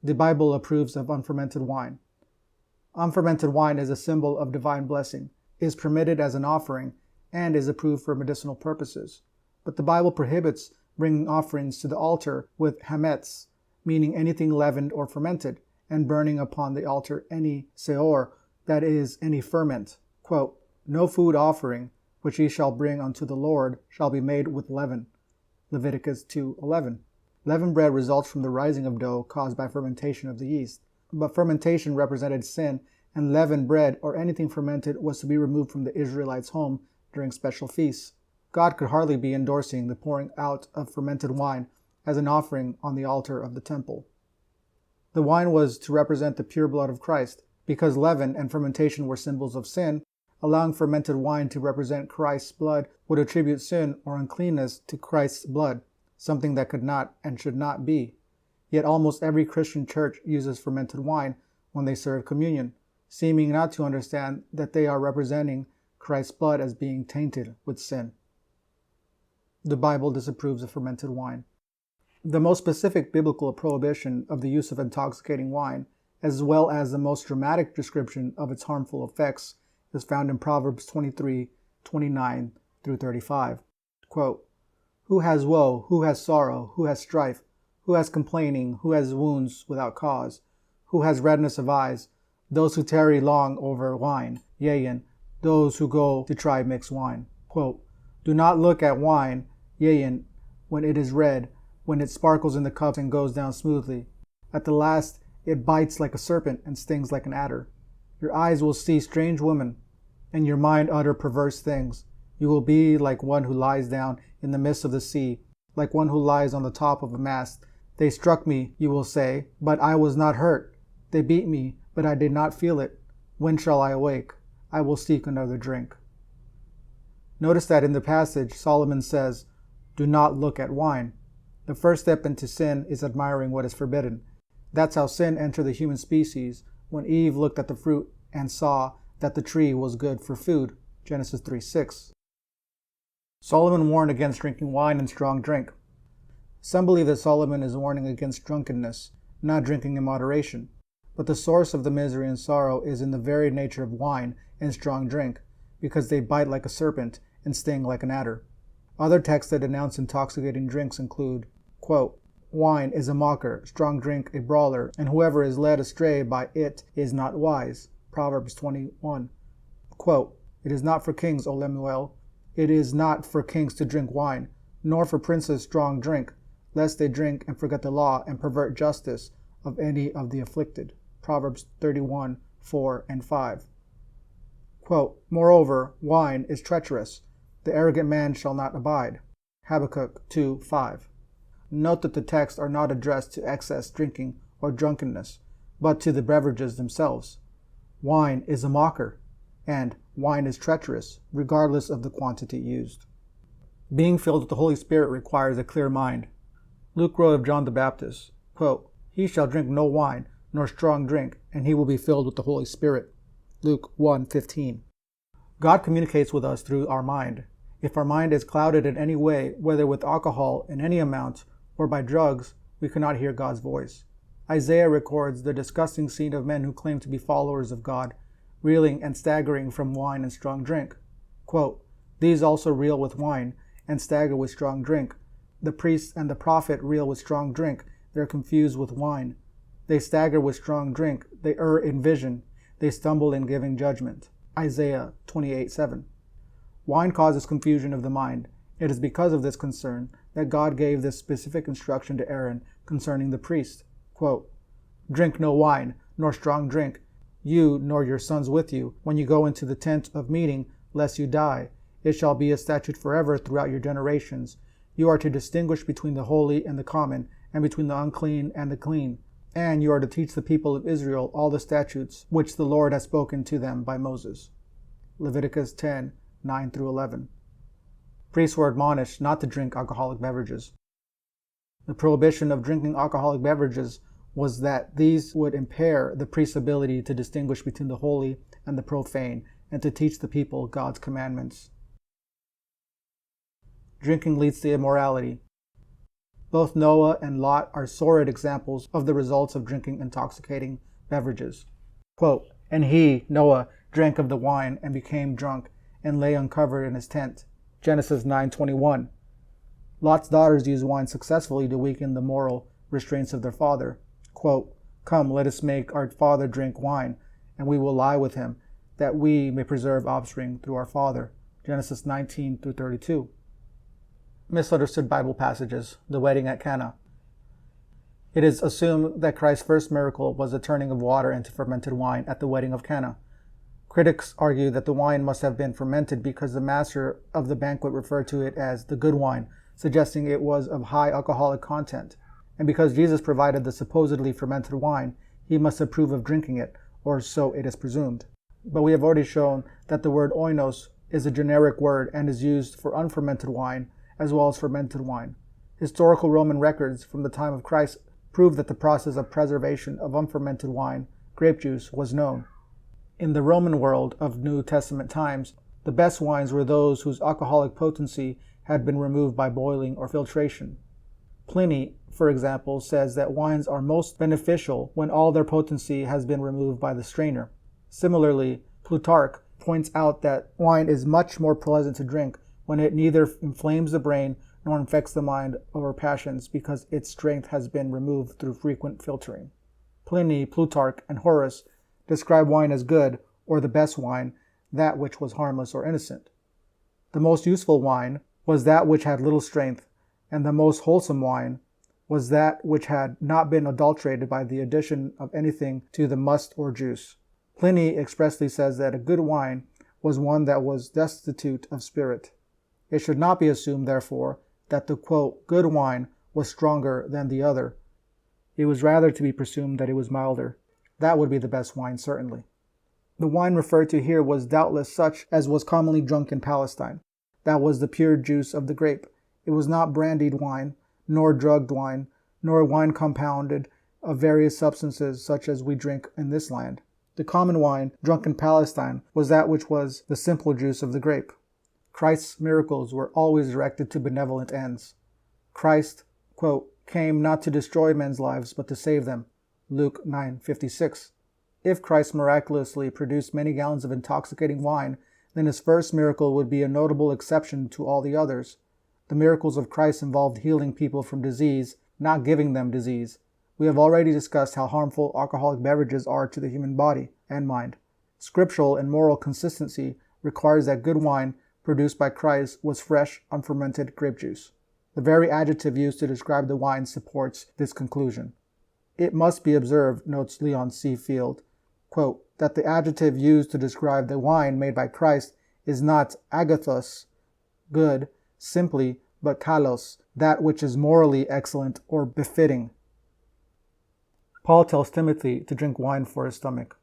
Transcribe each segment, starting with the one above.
The Bible approves of unfermented wine. Unfermented wine is a symbol of divine blessing, is permitted as an offering, and is approved for medicinal purposes. But the Bible prohibits bringing offerings to the altar with hametz, meaning anything leavened or fermented, and burning upon the altar any seor, that is, any ferment. Quote, "No food offering which ye shall bring unto the Lord shall be made with leaven." Leviticus 2:11. Leavened bread results from the rising of dough caused by fermentation of the yeast. But fermentation represented sin, and leavened bread or anything fermented was to be removed from the Israelites' home during special feasts. God could hardly be endorsing the pouring out of fermented wine as an offering on the altar of the temple. The wine was to represent the pure blood of Christ. Because leaven and fermentation were symbols of sin, allowing fermented wine to represent Christ's blood would attribute sin or uncleanness to Christ's blood, something that could not and should not be. Yet almost every Christian church uses fermented wine when they serve communion, seeming not to understand that they are representing Christ's blood as being tainted with sin. The Bible disapproves of fermented wine. The most specific biblical prohibition of the use of intoxicating wine, as well as the most dramatic description of its harmful effects, is found in Proverbs 23:29 through 35. Quote, "Who has woe? Who has sorrow? Who has strife? Who has complaining? Who has wounds without cause? Who has redness of eyes? Those who tarry long over wine, yea, and those who go to try mixed wine." Quote, "Do not look at wine, yea, and when it is red, when it sparkles in the cup and goes down smoothly. At the last it bites like a serpent and stings like an adder. Your eyes will see strange women, and your mind utter perverse things. You will be like one who lies down in the midst of the sea, like one who lies on the top of a mast. They struck me, you will say, but I was not hurt. They beat me, but I did not feel it. When shall I awake? I will seek another drink." Notice that in the passage, Solomon says, "Do not look at wine." The first step into sin is admiring what is forbidden. That's how sin entered the human species when Eve looked at the fruit and saw that the tree was good for food. Genesis 3:6. Solomon warned against drinking wine and strong drink. Some believe that Solomon is warning against drunkenness, not drinking in moderation. But the source of the misery and sorrow is in the very nature of wine and strong drink, because they bite like a serpent and sting like an adder. Other texts that denounce intoxicating drinks include, quote, "Wine is a mocker, strong drink a brawler, and whoever is led astray by it is not wise." Proverbs 21. Quote, "It is not for kings, O Lemuel, it is not for kings to drink wine, nor for princes strong drink, lest they drink and forget the law and pervert justice of any of the afflicted." Proverbs 31:4 and 5. Quote, "Moreover, wine is treacherous. The arrogant man shall not abide." Habakkuk 2:5. Note that the texts are not addressed to excess drinking or drunkenness, but to the beverages themselves. Wine is a mocker, and wine is treacherous, regardless of the quantity used. Being filled with the Holy Spirit requires a clear mind. Luke wrote of John the Baptist, quote, "He shall drink no wine, nor strong drink, and he will be filled with the Holy Spirit." Luke 1:15. God communicates with us through our mind. If our mind is clouded in any way, whether with alcohol in any amount or by drugs, we cannot hear God's voice. Isaiah records the disgusting scene of men who claim to be followers of God, reeling and staggering from wine and strong drink. Quote, "These also reel with wine and stagger with strong drink. The priest and the prophet reel with strong drink. They're confused with wine. They stagger with strong drink. They err in vision. They stumble in giving judgment." Isaiah 28:7. Wine causes confusion of the mind. It is because of this concern that God gave this specific instruction to Aaron concerning the priest. Quote, "Drink no wine, nor strong drink, you nor your sons with you, when you go into the tent of meeting, lest you die. It shall be a statute forever throughout your generations. You are to distinguish between the holy and the common, and between the unclean and the clean. And you are to teach the people of Israel all the statutes which the Lord has spoken to them by Moses." Leviticus 10:9 through 11. Priests were admonished not to drink alcoholic beverages. The prohibition of drinking alcoholic beverages was that these would impair the priest's ability to distinguish between the holy and the profane, and to teach the people God's commandments. Drinking leads to immorality. Both Noah and Lot are sordid examples of the results of drinking intoxicating beverages. Quote, "And he, Noah, drank of the wine and became drunk and lay uncovered in his tent." Genesis 9:21. Lot's daughters used wine successfully to weaken the moral restraints of their father. Quote, "Come, let us make our father drink wine, and we will lie with him, that we may preserve offspring through our father." Genesis 19-32. Misunderstood Bible passages. The wedding at Cana. It is assumed that Christ's first miracle was the turning of water into fermented wine at the wedding of Cana. Critics argue that the wine must have been fermented because the master of the banquet referred to it as the good wine, suggesting it was of high alcoholic content. And because Jesus provided the supposedly fermented wine, he must approve of drinking it, or so it is presumed. But we have already shown that the word oinos is a generic word and is used for unfermented wine as well as fermented wine. Historical Roman records from the time of Christ prove that the process of preservation of unfermented wine, grape juice, was known. In the Roman world of New Testament times, the best wines were those whose alcoholic potency had been removed by boiling or filtration. Pliny, for example, says that wines are most beneficial when all their potency has been removed by the strainer. Similarly, Plutarch points out that wine is much more pleasant to drink when it neither inflames the brain nor infects the mind over passions, because its strength has been removed through frequent filtering. Pliny, Plutarch, and Horace describe wine as good, or the best wine, that which was harmless or innocent. The most useful wine was that which had little strength, and the most wholesome wine was that which had not been adulterated by the addition of anything to the must or juice. Pliny expressly says that a good wine was one that was destitute of spirit. It should not be assumed, therefore, that the, quote, good wine was stronger than the other. It was rather to be presumed that it was milder. That would be the best wine, certainly. The wine referred to here was doubtless such as was commonly drunk in Palestine. That was the pure juice of the grape. It was not brandied wine, nor drugged wine, nor wine compounded of various substances such as we drink in this land. The common wine drunk in Palestine was that which was the simple juice of the grape. Christ's miracles were always directed to benevolent ends. Christ, quote, came not to destroy men's lives, but to save them. Luke 9:56. If Christ miraculously produced many gallons of intoxicating wine, then his first miracle would be a notable exception to all the others. The miracles of Christ involved healing people from disease, not giving them disease. We have already discussed how harmful alcoholic beverages are to the human body and mind. Scriptural and moral consistency requires that good wine produced by Christ was fresh, unfermented grape juice. The very adjective used to describe the wine supports this conclusion. It must be observed, notes Leon C. Field, quote, that the adjective used to describe the wine made by Christ is not agathos, good, simply, but kalos, that which is morally excellent or befitting. Paul tells Timothy to drink wine for his stomach.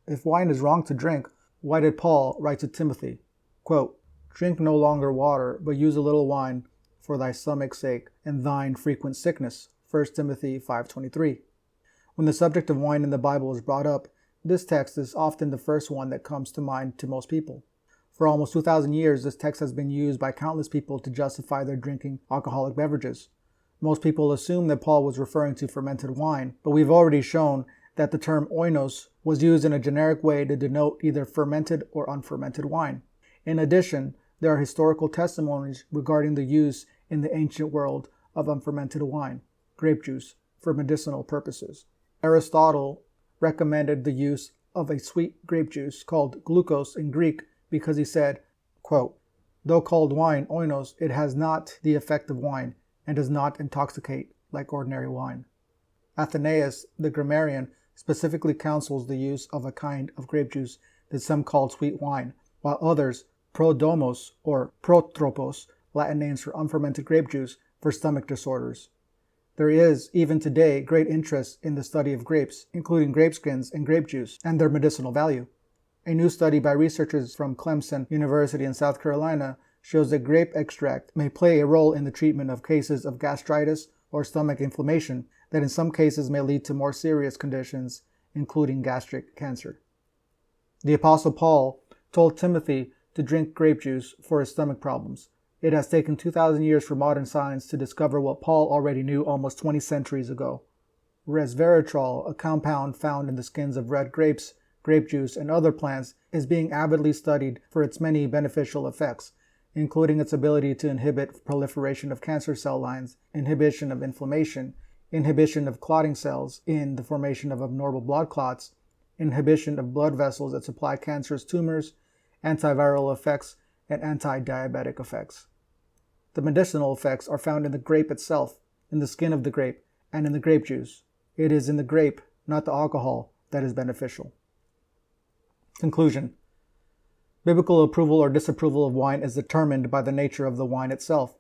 If wine is wrong to drink, why did Paul write to Timothy? Quote, drink no longer water, but use a little wine for thy stomach's sake and thine frequent sickness. 1 Timothy 5:23. When the subject of wine in the Bible is brought up, this text is often the first one that comes to mind to most people. For almost 2,000 years, this text has been used by countless people to justify their drinking alcoholic beverages. Most people assume that Paul was referring to fermented wine, but we've already shown that the term oinos was used in a generic way to denote either fermented or unfermented wine. In addition, there are historical testimonies regarding the use in the ancient world of unfermented wine, grape juice, for medicinal purposes. Aristotle recommended the use of a sweet grape juice called glucose in Greek because he said, quote, though called wine, oinos, it has not the effect of wine and does not intoxicate like ordinary wine. Athenaeus, the grammarian, specifically counsels the use of a kind of grape juice that some called sweet wine, while others, prodomos or protropos, Latin names for unfermented grape juice, for stomach disorders. There is, even today, great interest in the study of grapes, including grape skins and grape juice, and their medicinal value. A new study by researchers from Clemson University in South Carolina shows that grape extract may play a role in the treatment of cases of gastritis or stomach inflammation that in some cases may lead to more serious conditions, including gastric cancer. The Apostle Paul told Timothy to drink grape juice for his stomach problems. It has taken 2,000 years for modern science to discover what Paul already knew almost 20 centuries ago. Resveratrol, a compound found in the skins of red grapes, grape juice, and other plants, is being avidly studied for its many beneficial effects, including its ability to inhibit proliferation of cancer cell lines, inhibition of inflammation, inhibition of clotting cells in the formation of abnormal blood clots, inhibition of blood vessels that supply cancerous tumors, antiviral effects, and anti-diabetic effects. The medicinal effects are found in the grape itself, in the skin of the grape, and in the grape juice. It is in the grape, not the alcohol, that is beneficial. Conclusion. Biblical approval or disapproval of wine is determined by the nature of the wine itself.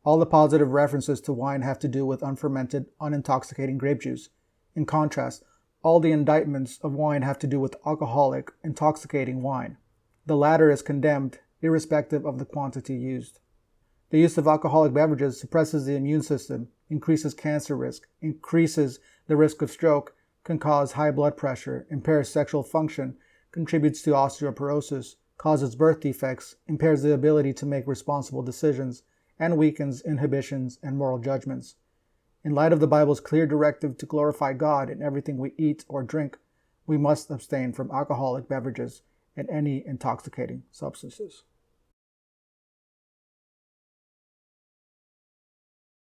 All the positive references to wine have to do with unfermented, unintoxicating grape juice. In contrast, all the indictments of wine have to do with alcoholic, intoxicating wine. The latter is condemned, irrespective of the quantity used. The use of alcoholic beverages suppresses the immune system, increases cancer risk, increases the risk of stroke, can cause high blood pressure, impairs sexual function, contributes to osteoporosis, causes birth defects, impairs the ability to make responsible decisions, and weakens inhibitions and moral judgments. In light of the Bible's clear directive to glorify God in everything we eat or drink, we must abstain from alcoholic beverages and any intoxicating substances.